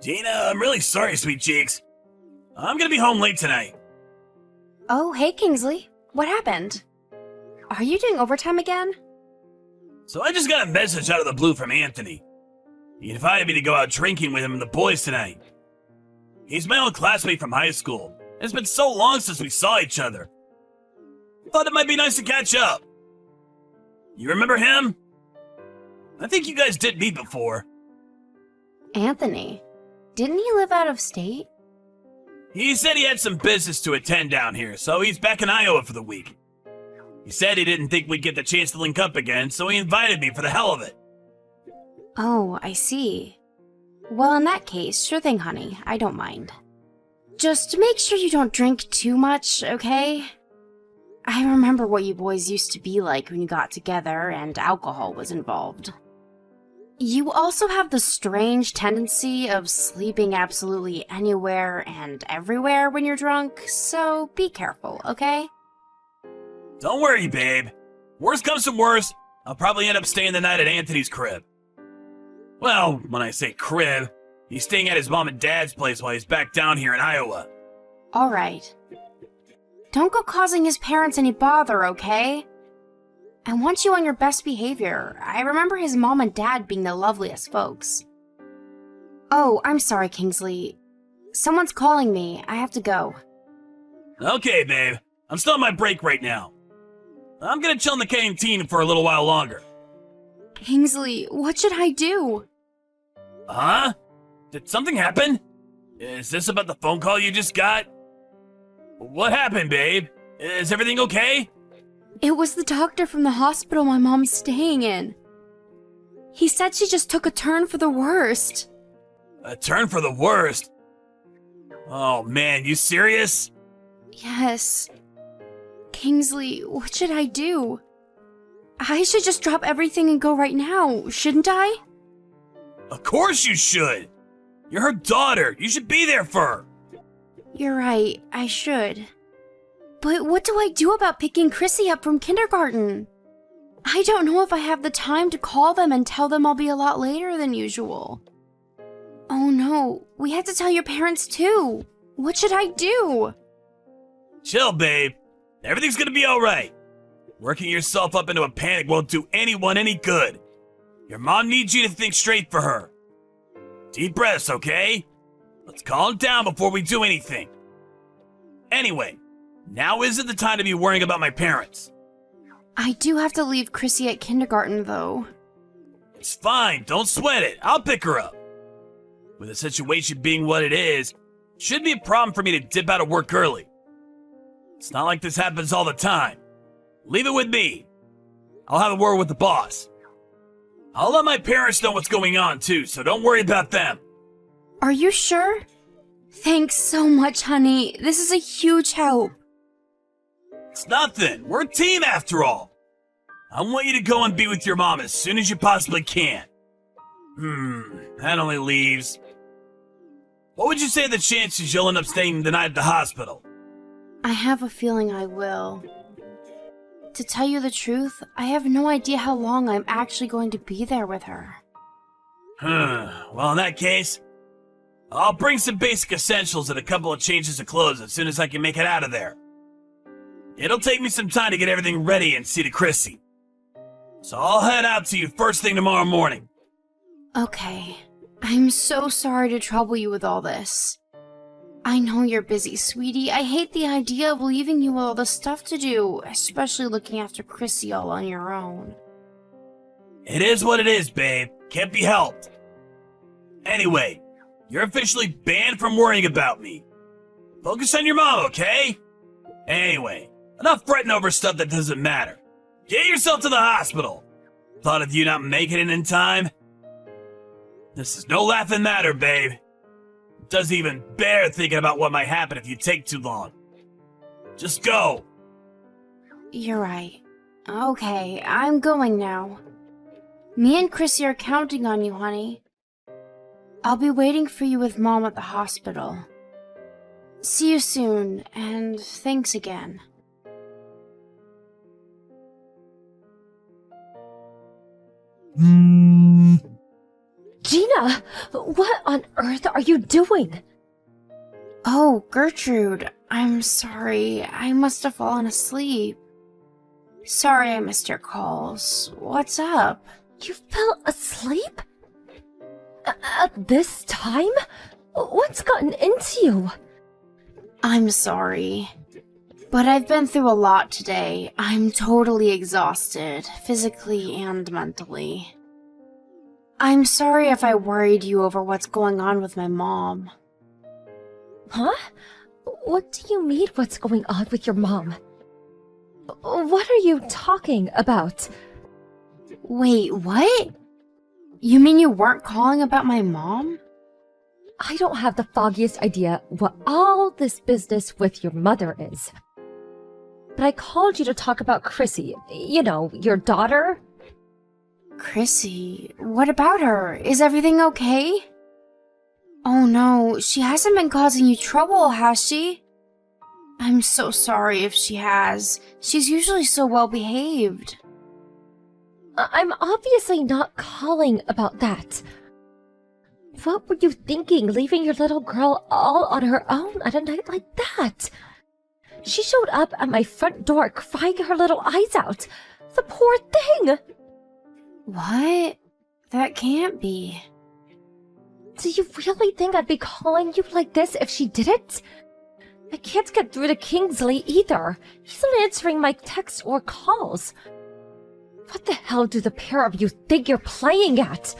Gina, I'm really sorry, sweet cheeks. I'm gonna be home late tonight. Oh, hey, Kingsley. What happened? Are you doing overtime again? So I just got a message out of the blue from Anthony. He invited me to go out drinking with him and the boys tonight. He's my old classmate from high school. It's been so long since we saw each other. Thought it might be nice to catch up. You remember him? I think you guys did meet before. Anthony. Didn't he live out of state? He said he had some business to attend down here, so he's back in Iowa for the week. He said he didn't think we'd get the chance to link up again, so he invited me for the hell of it. Oh, I see. Well, in that case, sure thing, honey. I don't mind. Just make sure you don't drink too much, okay? I remember what you boys used to be like when you got together and alcohol was involved. You also have the strange tendency of sleeping absolutely anywhere and everywhere when you're drunk, so be careful, okay? Don't worry, babe. Worst comes to worst, I'll probably end up staying the night at Anthony's crib. Well, when I say crib, he's staying at his mom and dad's place while he's back down here in Iowa. Alright. Don't go causing his parents any bother, okay? I want you on your best behavior. I remember his mom and dad being the loveliest folks. Oh, I'm sorry, Kingsley. Someone's calling me. I have to go. Okay, babe. I'm still on my break right now. I'm gonna chill in the canteen for a little while longer. Kingsley, what should I do? Huh? Did something happen? Is this about the phone call you just got? What happened, babe? Is everything okay? It was the doctor from the hospital my mom's staying in. He said she just took a turn for the worst. A turn for the worst? Oh man, you serious? Yes. Kingsley, what should I do? I should just drop everything and go right now, shouldn't I? Of course you should! You're her daughter, you should be there for her! You're right, I should. But what do I do about picking Chrissy up from kindergarten? I don't know if I have the time to call them and tell them I'll be a lot later than usual. Oh no, we have to tell your parents too. What should I do? Chill, babe. Everything's gonna be alright. Working yourself up into a panic won't do anyone any good. Your mom needs you to think straight for her. Deep breaths, okay? Let's calm down before we do anything. Anyway, now isn't the time to be worrying about my parents. I do have to leave Chrissy at kindergarten though. It's fine, don't sweat it. I'll pick her up. With the situation being what it is, shouldn't be a problem for me to dip out of work early. It's not like this happens all the time. Leave it with me. I'll have a word with the boss. I'll let my parents know what's going on too, so don't worry about them. Are you sure? Thanks so much, honey. This is a huge help. It's nothing. We're a team after all. I want you to go and be with your mom as soon as you possibly can. That only leaves... What would you say the chances you'll end up staying the night at the hospital? I have a feeling I will. To tell you the truth, I have no idea how long I'm actually going to be there with her. Well, in that case, I'll bring some basic essentials and a couple of changes of clothes as soon as I can make it out of there. It'll take me some time to get everything ready and see to Chrissy. So I'll head out to you first thing tomorrow morning. Okay. I'm so sorry to trouble you with all this. I know you're busy, sweetie. I hate the idea of leaving you with all the stuff to do, especially looking after Chrissy all on your own. It is what it is, babe. Can't be helped. Anyway, you're officially banned from worrying about me. Focus on your mom, okay? Anyway, enough fretting over stuff that doesn't matter. Get yourself to the hospital. Thought of you not making it in time? This is no laughing matter, babe. Doesn't even bear thinking about what might happen if you take too long. Just go. You're right. Okay, I'm going now. Me and Chrissy are counting on you, honey. I'll be waiting for you with Mom at the hospital. See you soon, and thanks again. Gina, Gina! What on earth are you doing? Oh, Gertrude, I'm sorry. I must have fallen asleep. Sorry I missed your calls. What's up? You fell asleep? At this time? What's gotten into you? I'm sorry. But I've been through a lot today. I'm totally exhausted, physically and mentally. I'm sorry if I worried you over what's going on with my mom. Huh? What do you mean what's going on with your mom? What are you talking about? Wait, what? You mean you weren't calling about my mom? I don't have the foggiest idea what all this business with your mother is. But I called you to talk about Chrissy. You know, your daughter. Chrissy, what about her? Is everything okay? Oh no, she hasn't been causing you trouble, has she? I'm so sorry if she has. She's usually so well behaved. I'm obviously not calling about that. What were you thinking, leaving your little girl all on her own at a night like that? She showed up at my front door crying her little eyes out. The poor thing! What? That can't be. Do you really think I'd be calling you like this if she didn't? I can't get through to Kingsley either. He's not answering my texts or calls. What the hell do the pair of you think you're playing at?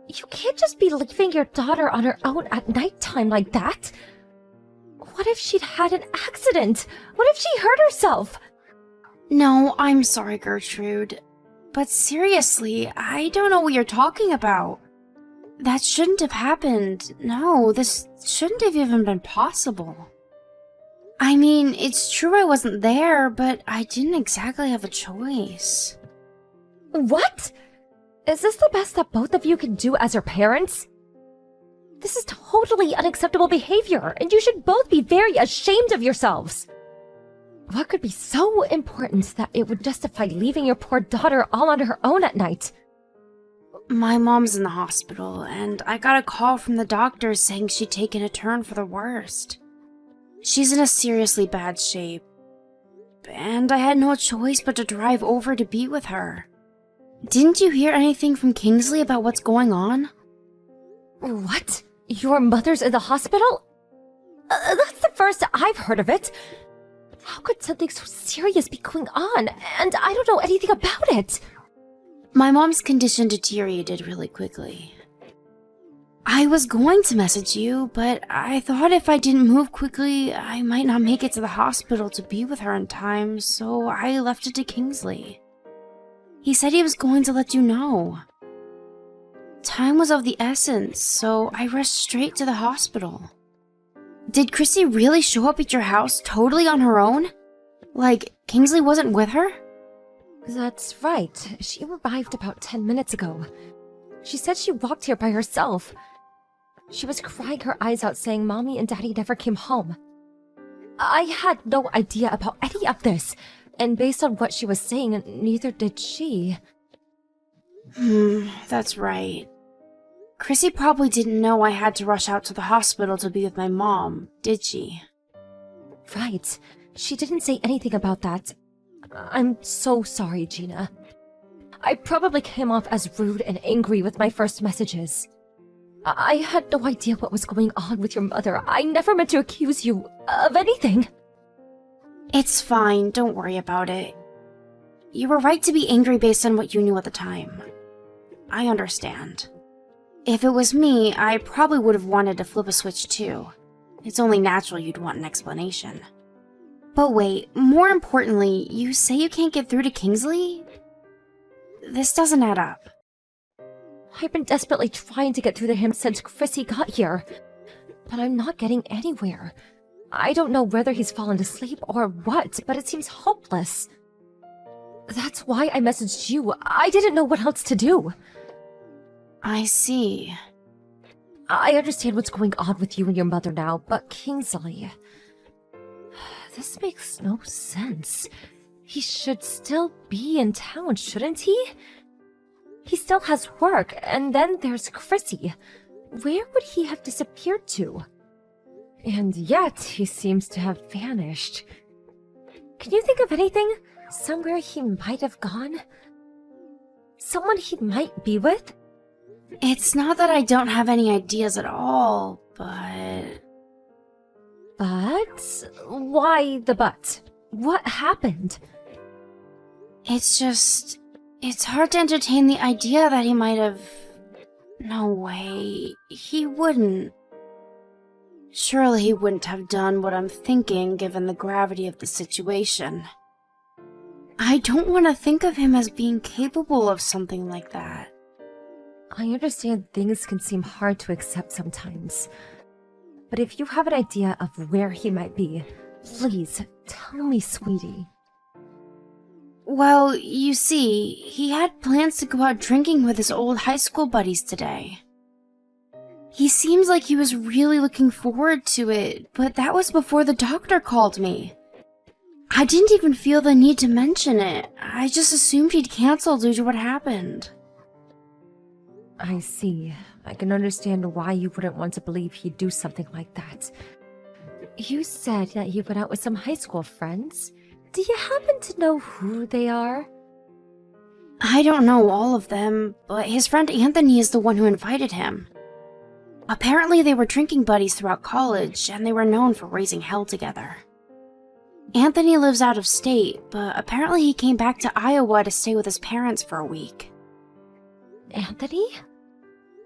You can't just be leaving your daughter on her own at nighttime like that. What if she'd had an accident? What if she hurt herself? No, I'm sorry, Gertrude. But seriously, I don't know what you're talking about. That shouldn't have happened. No, this shouldn't have even been possible. I mean, it's true I wasn't there, but I didn't exactly have a choice. What? Is this the best that both of you can do as her parents? This is totally unacceptable behavior, and you should both be very ashamed of yourselves. What could be so important that it would justify leaving your poor daughter all on her own at night? My mom's in the hospital, and I got a call from the doctor saying she'd taken a turn for the worst. She's in a seriously bad shape, and I had no choice but to drive over to be with her. Didn't you hear anything from Kingsley about what's going on? What? Your mother's in the hospital? That's the first I've heard of it. How could something so serious be going on, and I don't know anything about it? My mom's condition deteriorated really quickly. I was going to message you, but I thought if I didn't move quickly, I might not make it to the hospital to be with her in time, so I left it to Kingsley. He said he was going to let you know. Time was of the essence, so I rushed straight to the hospital. Did Chrissy really show up at your house totally on her own? Like, Kingsley wasn't with her? That's right. She arrived about 10 minutes ago. She said she walked here by herself. She was crying her eyes out saying Mommy and Daddy never came home. I had no idea about any of this, and based on what she was saying, neither did she. That's right. Chrissy probably didn't know I had to rush out to the hospital to be with my mom, did she? Right. She didn't say anything about that. I'm so sorry, Gina. I probably came off as rude and angry with my first messages. I had no idea what was going on with your mother. I never meant to accuse you of anything. It's fine, don't worry about it. You were right to be angry based on what you knew at the time. I understand. If it was me, I probably would have wanted to flip a switch too. It's only natural you'd want an explanation. But wait, more importantly, you say you can't get through to Kingsley? This doesn't add up. I've been desperately trying to get through to him since Chrissy got here, but I'm not getting anywhere. I don't know whether he's fallen asleep or what, but it seems hopeless. That's why I messaged you. I didn't know what else to do. I see. I understand what's going on with you and your mother now, but Kingsley... This makes no sense. He should still be in town, shouldn't he? He still has work, and then there's Chrissy. Where would he have disappeared to? And yet, he seems to have vanished. Can you think of anything? Somewhere he might have gone? Someone he might be with? It's not that I don't have any ideas at all, but... But? Why the but? What happened? It's just... It's hard to entertain the idea that he might have... No way. He wouldn't. Surely he wouldn't have done what I'm thinking given the gravity of the situation. I don't want to think of him as being capable of something like that. I understand things can seem hard to accept sometimes. But if you have an idea of where he might be, please tell me, sweetie. Well, you see, he had plans to go out drinking with his old high school buddies today. He seems like he was really looking forward to it, but that was before the doctor called me. I didn't even feel the need to mention it. I just assumed he'd cancel due to what happened. I see. I can understand why you wouldn't want to believe he'd do something like that. You said that he went out with some high school friends. Do you happen to know who they are? I don't know all of them, but his friend Anthony is the one who invited him. Apparently they were drinking buddies throughout college, and they were known for raising hell together. Anthony lives out of state, but apparently he came back to Iowa to stay with his parents for a week. Anthony?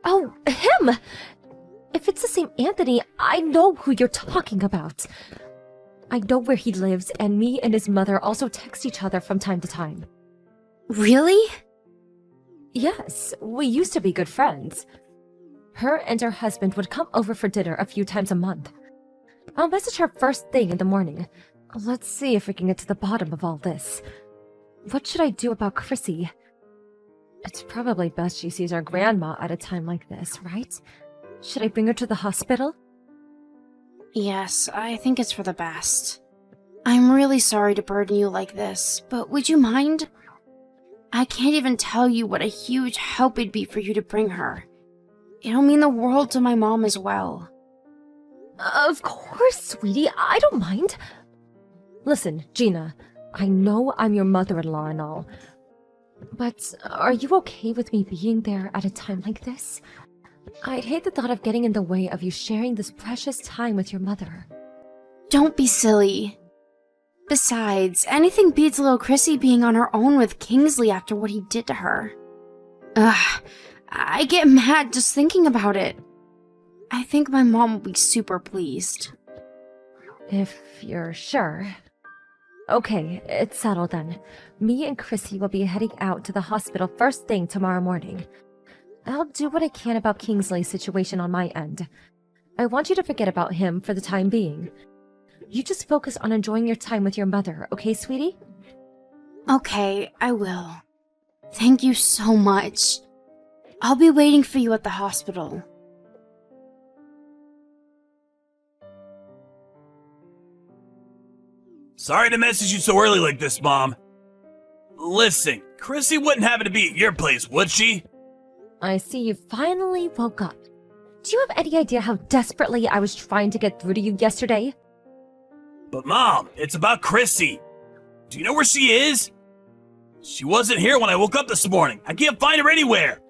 Oh, him! If it's the same Anthony, I know who you're talking about. I know where he lives, and me and his mother also text each other from time to time. Really? Yes, we used to be good friends. Her and her husband would come over for dinner a few times a month. I'll message her first thing in the morning. Let's see if we can get to the bottom of all this. What should I do about Chrissy? It's probably best she sees her grandma at a time like this, right? Should I bring her to the hospital? Yes, I think it's for the best. I'm really sorry to burden you like this, but would you mind? I can't even tell you what a huge help it'd be for you to bring her. It'll mean the world to my mom as well. Of course, sweetie, I don't mind. Listen, Gina, I know I'm your mother-in-law and all, but are you okay with me being there at a time like this? I'd hate the thought of getting in the way of you sharing this precious time with your mother. Don't be silly. Besides, anything beats little Chrissy being on her own with Kingsley after what he did to her. Ugh, I get mad just thinking about it. I think my mom will be super pleased. If you're sure. Okay, it's settled then. Me and Chrissy will be heading out to the hospital first thing tomorrow morning. I'll do what I can about Kingsley's situation on my end. I want you to forget about him for the time being. You just focus on enjoying your time with your mother, okay, sweetie? Okay, I will. Thank you so much. I'll be waiting for you at the hospital. Sorry to message you so early like this, Mom. Listen, Chrissy wouldn't happen to be at your place, would she? I see you finally woke up. Do you have any idea how desperately I was trying to get through to you yesterday? But Mom, it's about Chrissy. Do you know where she is? She wasn't here when I woke up this morning. I can't find her anywhere.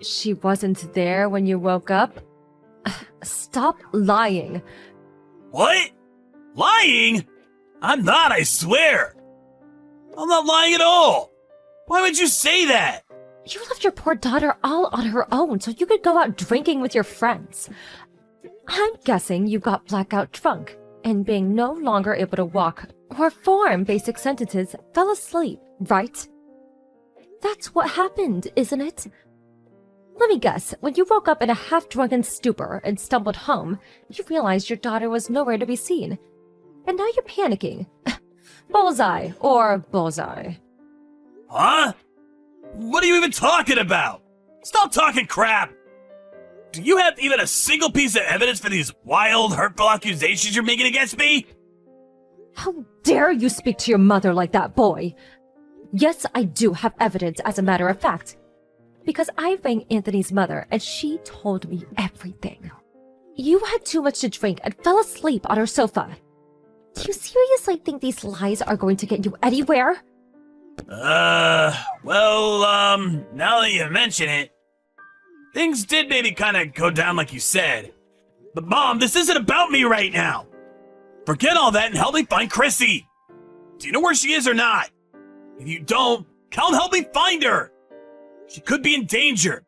She wasn't there when you woke up? Stop lying. What? Lying? I'm not, I swear. I'm not lying at all. Why would you say that? You left your poor daughter all on her own so you could go out drinking with your friends. I'm guessing you got blackout drunk, and being no longer able to walk or form basic sentences, fell asleep, right? That's what happened, isn't it? Let me guess, when you woke up in a half-drunken stupor and stumbled home, you realized your daughter was nowhere to be seen. And now you're panicking. Bullseye, or bullseye. Huh? What are you even talking about? Stop talking crap! Do you have even a single piece of evidence for these wild, hurtful accusations you're making against me? How dare you speak to your mother like that, boy? Yes, I do have evidence, as a matter of fact. Because I rang Anthony's mother and she told me everything. You had too much to drink and fell asleep on her sofa. Do you seriously think these lies are going to get you anywhere? Well, now that you mention it, things did maybe kind of go down like you said. But Mom, this isn't about me right now. Forget all that and help me find Chrissy. Do you know where she is or not? If you don't, come help me find her. She could be in danger.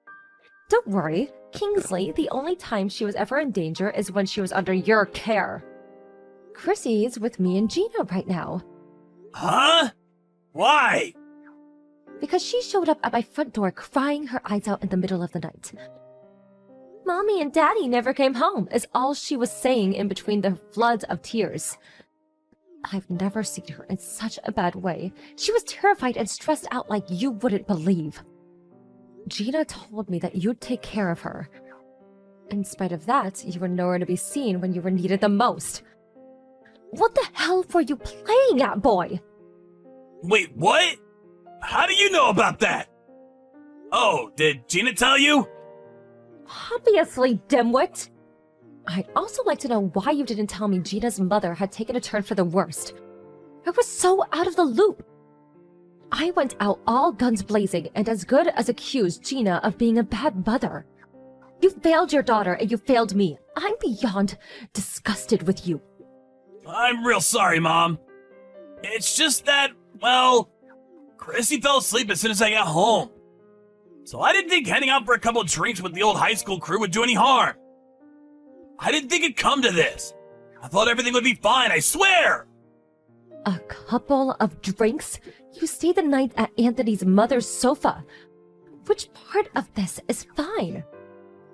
Don't worry, Kingsley, the only time she was ever in danger is when she was under your care. Chrissy's with me and Gina right now. Huh? Why? Because she showed up at my front door crying her eyes out in the middle of the night. Mommy and Daddy never came home, is all she was saying in between the floods of tears. I've never seen her in such a bad way. She was terrified and stressed out like you wouldn't believe. Gina told me that you'd take care of her. In spite of that, you were nowhere to be seen when you were needed the most. What the hell were you playing at, boy? Wait, what? How do you know about that? Oh, did Gina tell you? Obviously, dimwit! I'd also like to know why you didn't tell me Gina's mother had taken a turn for the worst. I was so out of the loop. I went out all guns blazing and as good as accused Gina of being a bad mother. You failed your daughter and you failed me. I'm beyond disgusted with you. I'm real sorry, Mom. It's just that, well, Chrissy fell asleep as soon as I got home. So I didn't think heading out for a couple of drinks with the old high school crew would do any harm. I didn't think it'd come to this. I thought everything would be fine, I swear! A couple of drinks? You stayed the night at Anthony's mother's sofa. Which part of this is fine?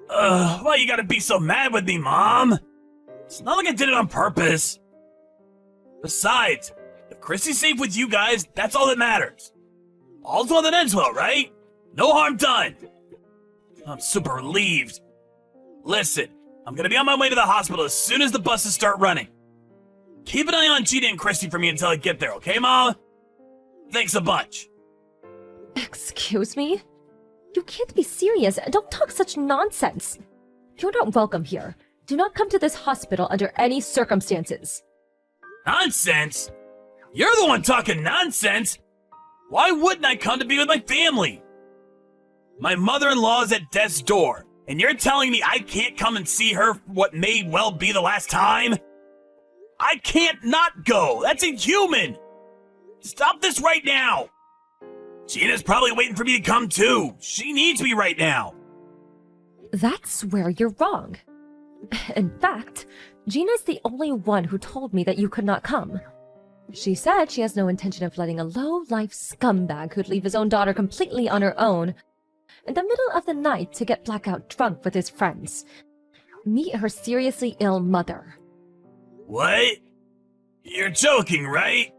Why you gotta be so mad with me, Mom? It's not like I did it on purpose. Besides, if Chrissy's safe with you guys, that's all that matters. All's well that ends well, right? No harm done. I'm super relieved. Listen, I'm gonna be on my way to the hospital as soon as the buses start running. Keep an eye on Gina and Chrissy for me until I get there, okay, Mom? Thanks a bunch. Excuse me? You can't be serious. Don't talk such nonsense. You're not welcome here. Do not come to this hospital under any circumstances. Nonsense? You're the one talking nonsense. Why wouldn't I come to be with my family? My mother-in-law's at death's door, and you're telling me I can't come and see her for what may well be the last time? I can't not go. That's inhuman. Stop this right now. Gina's probably waiting for me to come too. She needs me right now. That's where you're wrong. In fact, Gina's the only one who told me that you could not come. She said she has no intention of letting a low-life scumbag who'd leave his own daughter completely on her own in the middle of the night to get blackout drunk with his friends. Meet her seriously ill mother. What? You're joking, right?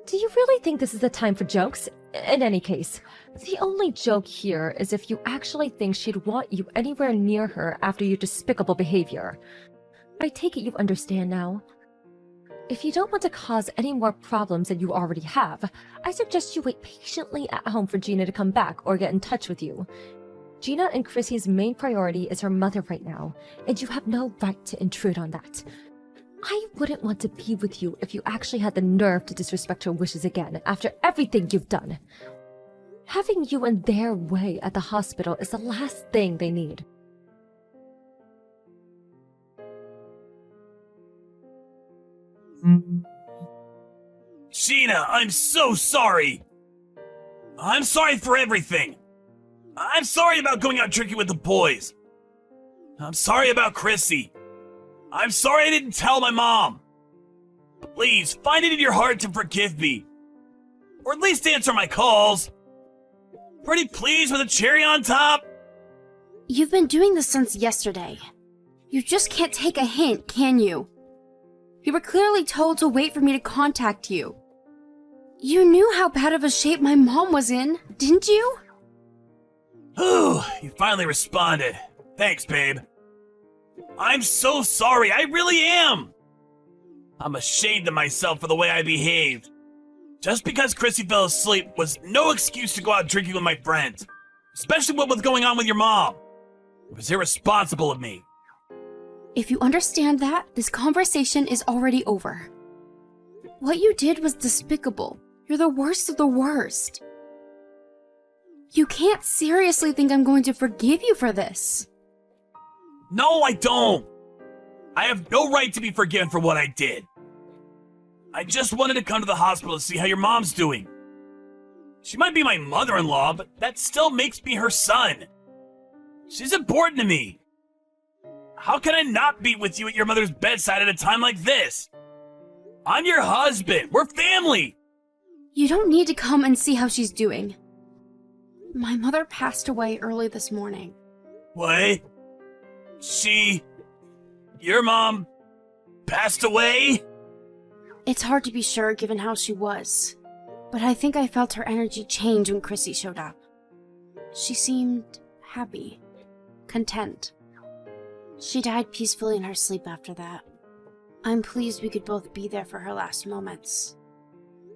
Do you really think this is the time for jokes? In any case, the only joke here is if you actually think she'd want you anywhere near her after your despicable behavior. I take it you understand now. If you don't want to cause any more problems than you already have, I suggest you wait patiently at home for Gina to come back or get in touch with you. Gina and Chrissy's main priority is her mother right now, and you have no right to intrude on that. I wouldn't want to be with you if you actually had the nerve to disrespect her wishes again after everything you've done. Having you in their way at the hospital is the last thing they need. Gina, I'm so sorry. I'm sorry for everything. I'm sorry about going out drinking with the boys. I'm sorry about Chrissy. I'm sorry I didn't tell my mom. Please, find it in your heart to forgive me. Or at least answer my calls. Pretty please with a cherry on top? You've been doing this since yesterday. You just can't take a hint, can you? You were clearly told to wait for me to contact you. You knew how bad of a shape my mom was in, didn't you? Ooh, you finally responded. Thanks, babe. I'm so sorry, I really am. I'm ashamed of myself for the way I behaved. Just because Chrissy fell asleep was no excuse to go out drinking with my friends. Especially what was going on with your mom. It was irresponsible of me. If you understand that, this conversation is already over. What you did was despicable. You're the worst of the worst. You can't seriously think I'm going to forgive you for this. No, I don't. I have no right to be forgiven for what I did. I just wanted to come to the hospital to see how your mom's doing. She might be my mother-in-law, but that still makes me her son. She's important to me. How can I not be with you at your mother's bedside at a time like this? I'm your husband. We're family. You don't need to come and see how she's doing. My mother passed away early this morning. What? Your mom passed away? It's hard to be sure given how she was, but I think I felt her energy change when Chrissy showed up. She seemed happy, content. She died peacefully in her sleep after that. I'm pleased we could both be there for her last moments.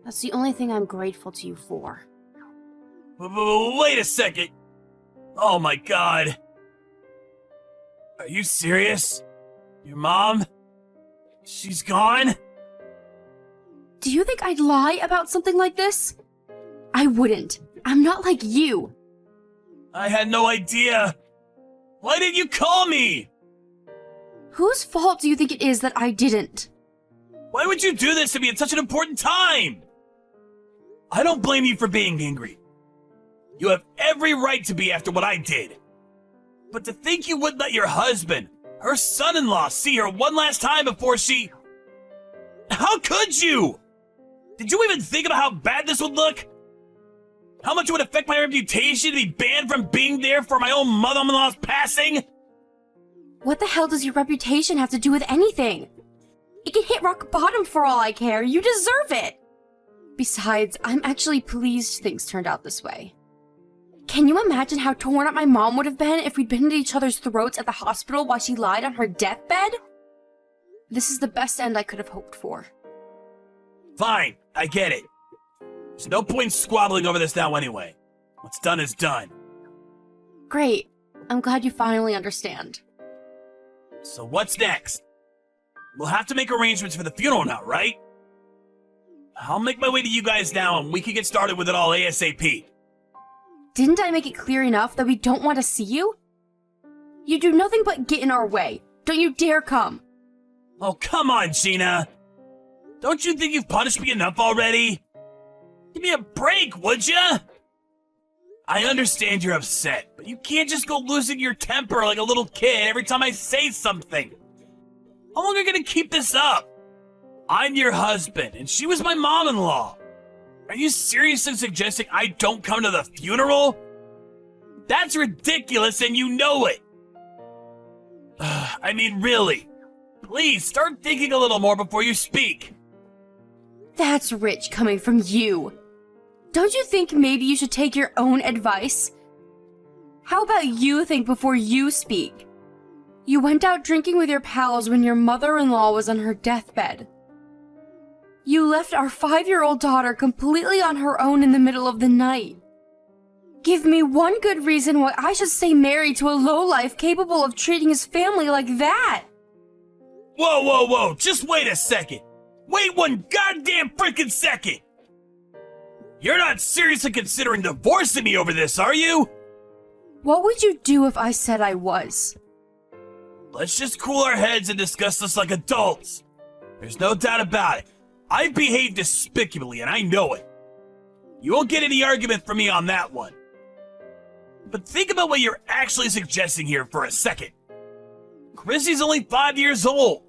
That's the only thing I'm grateful to you for. Wait a second. Oh my god. Are you serious? Your mom? She's gone? Do you think I'd lie about something like this? I wouldn't. I'm not like you. I had no idea. Why didn't you call me? Whose fault do you think it is that I didn't? Why would you do this to me at such an important time? I don't blame you for being angry. You have every right to be after what I did. But to think you would let your husband, her son-in-law, see her one last time before she... How could you? Did you even think about how bad this would look? How much it would affect my reputation to be banned from being there for my own mother-in-law's passing? What the hell does your reputation have to do with anything? It can hit rock bottom for all I care. You deserve it. Besides, I'm actually pleased things turned out this way. Can you imagine how torn up my mom would have been if we'd been at each other's throats at the hospital while she lied on her deathbed? This is the best end I could have hoped for. Fine, I get it. There's no point in squabbling over this now anyway. What's done is done. Great. I'm glad you finally understand. So what's next? We'll have to make arrangements for the funeral now, right? I'll make my way to you guys now and we can get started with it all ASAP. Didn't I make it clear enough that we don't want to see you? You do nothing but get in our way. Don't you dare come. Oh, come on, Gina. Don't you think you've punished me enough already? Give me a break, would ya? I understand you're upset, but you can't just go losing your temper like a little kid every time I say something. How long are you gonna keep this up? I'm your husband, and she was my mom-in-law. Are you seriously suggesting I don't come to the funeral? That's ridiculous, and you know it. I mean, really. Please, start thinking a little more before you speak. That's rich coming from you. Don't you think maybe you should take your own advice? How about you think before you speak? You went out drinking with your pals when your mother-in-law was on her deathbed. You left our 5-year-old daughter completely on her own in the middle of the night. Give me one good reason why I should stay married to a lowlife capable of treating his family like that. Whoa, just wait a second. Wait one goddamn freaking second. You're not seriously considering divorcing me over this, are you? What would you do if I said I was? Let's just cool our heads and discuss this like adults. There's no doubt about it. I behaved despicably, and I know it. You won't get any argument from me on that one. But think about what you're actually suggesting here for a second. Chrissy's only 5 years old.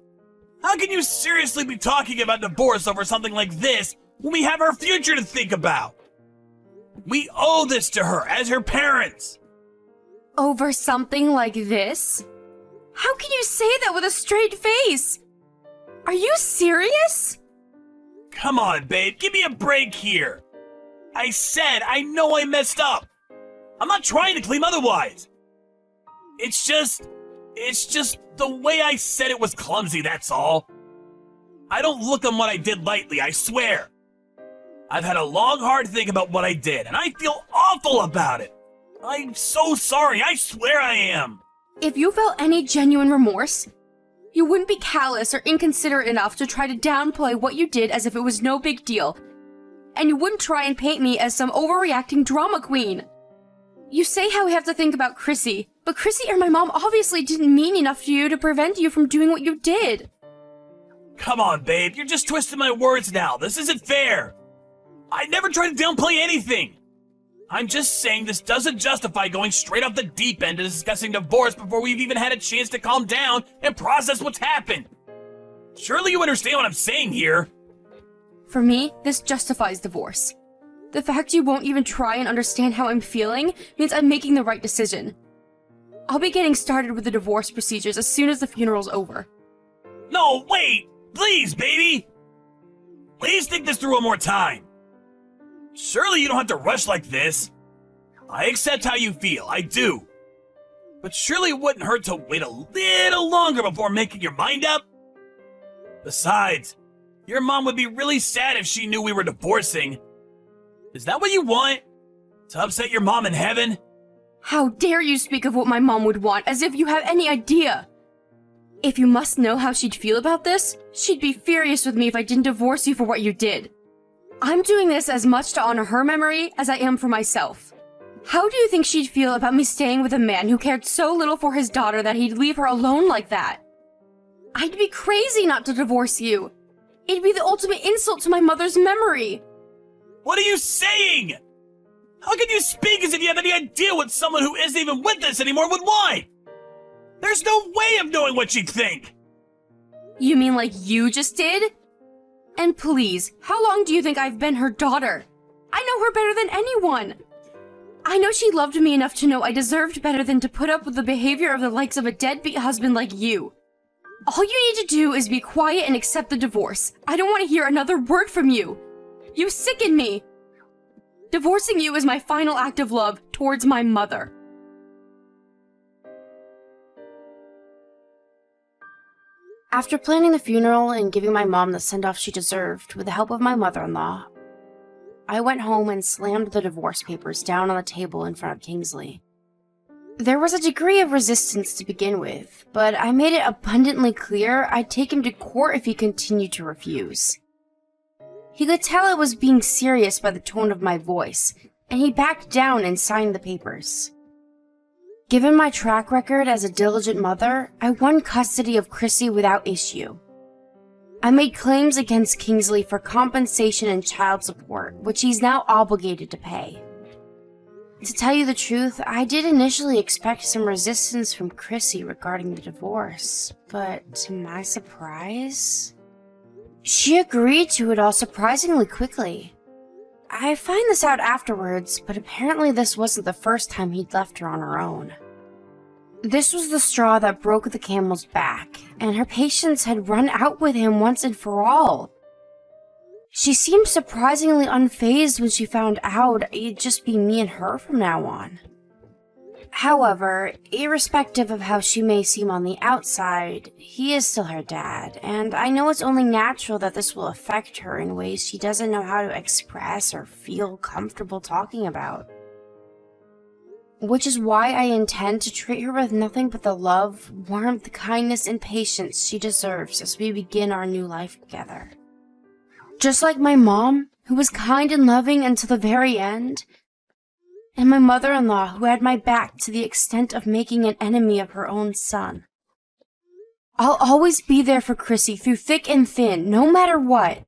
How can you seriously be talking about divorce over something like this when we have our future to think about? We owe this to her as her parents. Over something like this? How can you say that with a straight face? Are you serious? Come on, babe, give me a break here. I said I know I messed up. I'm not trying to claim otherwise. It's just the way I said it was clumsy, that's all. I don't look on what I did lightly, I swear. I've had a long, hard think about what I did, and I feel awful about it. I'm so sorry, I swear I am! If you felt any genuine remorse, you wouldn't be callous or inconsiderate enough to try to downplay what you did as if it was no big deal. And you wouldn't try and paint me as some overreacting drama queen. You say how we have to think about Chrissy, but Chrissy or my mom obviously didn't mean enough to you to prevent you from doing what you did. Come on, babe, you're just twisting my words now. This isn't fair. I never tried to downplay anything. I'm just saying this doesn't justify going straight off the deep end and discussing divorce before we've even had a chance to calm down and process what's happened. Surely you understand what I'm saying here. For me, this justifies divorce. The fact you won't even try and understand how I'm feeling means I'm making the right decision. I'll be getting started with the divorce procedures as soon as the funeral's over. No, wait! Please, baby! Please think this through one more time. Surely you don't have to rush like this. I accept how you feel, I do. But surely it wouldn't hurt to wait a little longer before making your mind up? Besides, your mom would be really sad if she knew we were divorcing. Is that what you want? To upset your mom in heaven? How dare you speak of what my mom would want as if you have any idea? If you must know how she'd feel about this, she'd be furious with me if I didn't divorce you for what you did. I'm doing this as much to honor her memory as I am for myself. How do you think she'd feel about me staying with a man who cared so little for his daughter that he'd leave her alone like that? I'd be crazy not to divorce you. It'd be the ultimate insult to my mother's memory. What are you saying? How can you speak as if you have any idea what someone who isn't even with us anymore would want? There's no way of knowing what she'd think. You mean like you just did? And please, how long do you think I've been her daughter? I know her better than anyone. I know she loved me enough to know I deserved better than to put up with the behavior of the likes of a deadbeat husband like you. All you need to do is be quiet and accept the divorce. I don't want to hear another word from you. You sicken me. Divorcing you is my final act of love towards my mother. After planning the funeral and giving my mom the send-off she deserved with the help of my mother-in-law, I went home and slammed the divorce papers down on the table in front of Kingsley. There was a degree of resistance to begin with, but I made it abundantly clear I'd take him to court if he continued to refuse. He could tell I was being serious by the tone of my voice, and he backed down and signed the papers. Given my track record as a diligent mother, I won custody of Chrissy without issue. I made claims against Kingsley for compensation and child support, which he's now obligated to pay. To tell you the truth, I did initially expect some resistance from Chrissy regarding the divorce, but to my surprise, she agreed to it all surprisingly quickly. I find this out afterwards, but apparently this wasn't the first time he'd left her on her own. This was the straw that broke the camel's back, and her patience had run out with him once and for all. She seemed surprisingly unfazed when she found out it'd just be me and her from now on. However, irrespective of how she may seem on the outside, he is still her dad, and I know it's only natural that this will affect her in ways she doesn't know how to express or feel comfortable talking about. Which is why I intend to treat her with nothing but the love, warmth, kindness, and patience she deserves as we begin our new life together. Just like my mom, who was kind and loving until the very end, and my mother-in-law, who had my back to the extent of making an enemy of her own son. I'll always be there for Chrissy through thick and thin, no matter what.